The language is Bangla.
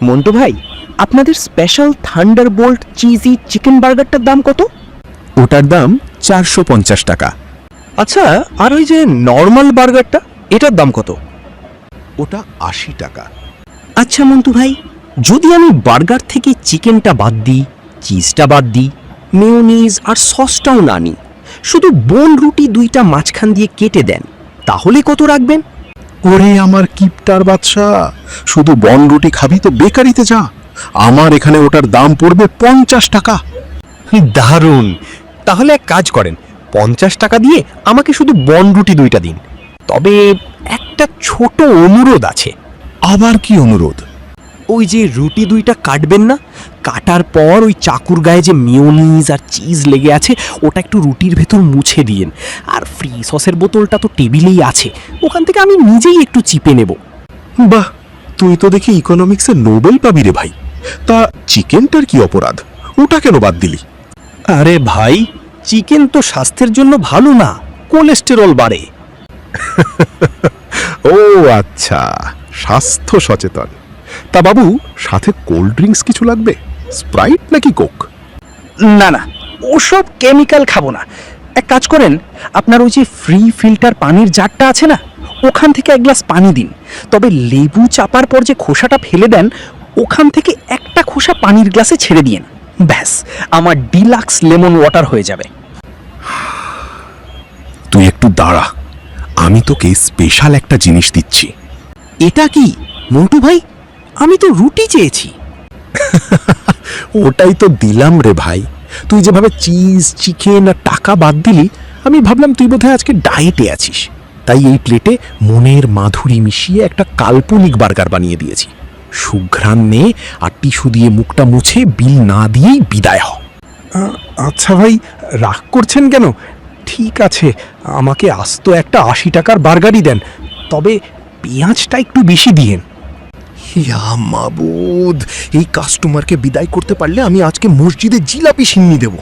মন্টু ভাই, আপনাদের স্পেশাল থান্ডারবোল্ট চিজি চিকেন বার্গারটার দাম কত? ওটার দাম 450 টাকা। আচ্ছা, আর ওই যে নর্মাল বার্গারটা, এটার দাম কত? ওটা 80 টাকা। আচ্ছা মন্টু ভাই, যদি আমি বার্গার থেকে চিকেনটা বাদ দিই, চিজটা বাদ দিই, মেয়োনিজ আর সসটাও না নিই, শুধু বোন রুটি দুইটা মাঝখান দিয়ে কেটে দেন, তাহলে কত রাখবেন? ওরে আমার কিপটার বাদশা, শুধু বন রুটি খাবি তো বেকারিতে যা, আমার এখানে ওটার দাম পড়বে 50 টাকা। দারুণ! তাহলে এক কাজ করেন, 50 টাকা দিয়ে আমাকে শুধু বন রুটি দুইটা দিন। তবে একটা ছোট অনুরোধ আছে। আবার কি অনুরোধ? ওই যে রুটি দুইটা কাটবেন না, কাটার পর ওই চাকুর গায়ে যে মিওনিজ আর চিজ লেগে আছে ওটা একটু রুটির ভেতর মুছে দিয়েন। আর ফ্রি সসের বোতলটা তো টেবিলেই আছে, ওখান থেকে আমি নিজেই একটু চিপে নেব। বাহ, তুই তো দেখি ইকোনমিক্সে নোবেল পাবি রে ভাই। তা চিকেনটার কি অপরাধ? ওটা কেন বাদ দিলি? আরে ভাই, চিকেন তো স্বাস্থ্যের জন্য ভালো না, কোলেস্টেরল বাড়ে। ও আচ্ছা, স্বাস্থ্য সচেতন। তা বাবু, সাথে কোল্ড ড্রিঙ্কস কিছু লাগবে? স্প্রাইট নাকি কোক? না না, ওসব কেমিক্যাল খাবো না। এক কাজ করেন, আপনার ওই যে ফ্রি ফিল্টার পানির জারটা আছে না, ওখান থেকে এক গ্লাস পানি দিন। তবে লেবু চাপার পর যে খোসাটা ফেলে দেন, ওখান থেকে একটা খোসা পানির গ্লাসে ছেড়ে দিন। ব্যাস, আমার ডিলাক্স লেমন ওয়াটার হয়ে যাবে। তুই একটু দাঁড়া, আমি তোকে স্পেশাল একটা জিনিস দিচ্ছি। এটা কি মন্টু ভাই? আমি তো রুটি চেয়েছি। ওটাই তো দিলাম রে ভাই। তুই যেভাবে চিজ, চিকেন আর টাকা বাদ দিলি, আমি ভাবলাম তুই বোধহয় আজকে ডায়েটে আছিস, তাই এই প্লেটে মনের মাধুরী মিশিয়ে একটা কাল্পনিক বার্গার বানিয়ে দিয়েছি। সুঘ্রাণ নে আর টিস্যু দিয়ে মুখটা মুছে বিল না দিয়েই বিদায় হ। আচ্ছা ভাই, রাগ করছেন কেন? ঠিক আছে, আমাকে আস্ত একটা 80 টাকার বার্গারই দেন, তবে পেঁয়াজটা একটু বেশি দিয়েন। ইয়া মাবুদ, এই কাস্টমারকে বিদায় করতে পারলে আমি আজকে মসজিদে জিলাপি সিন্নি দেব।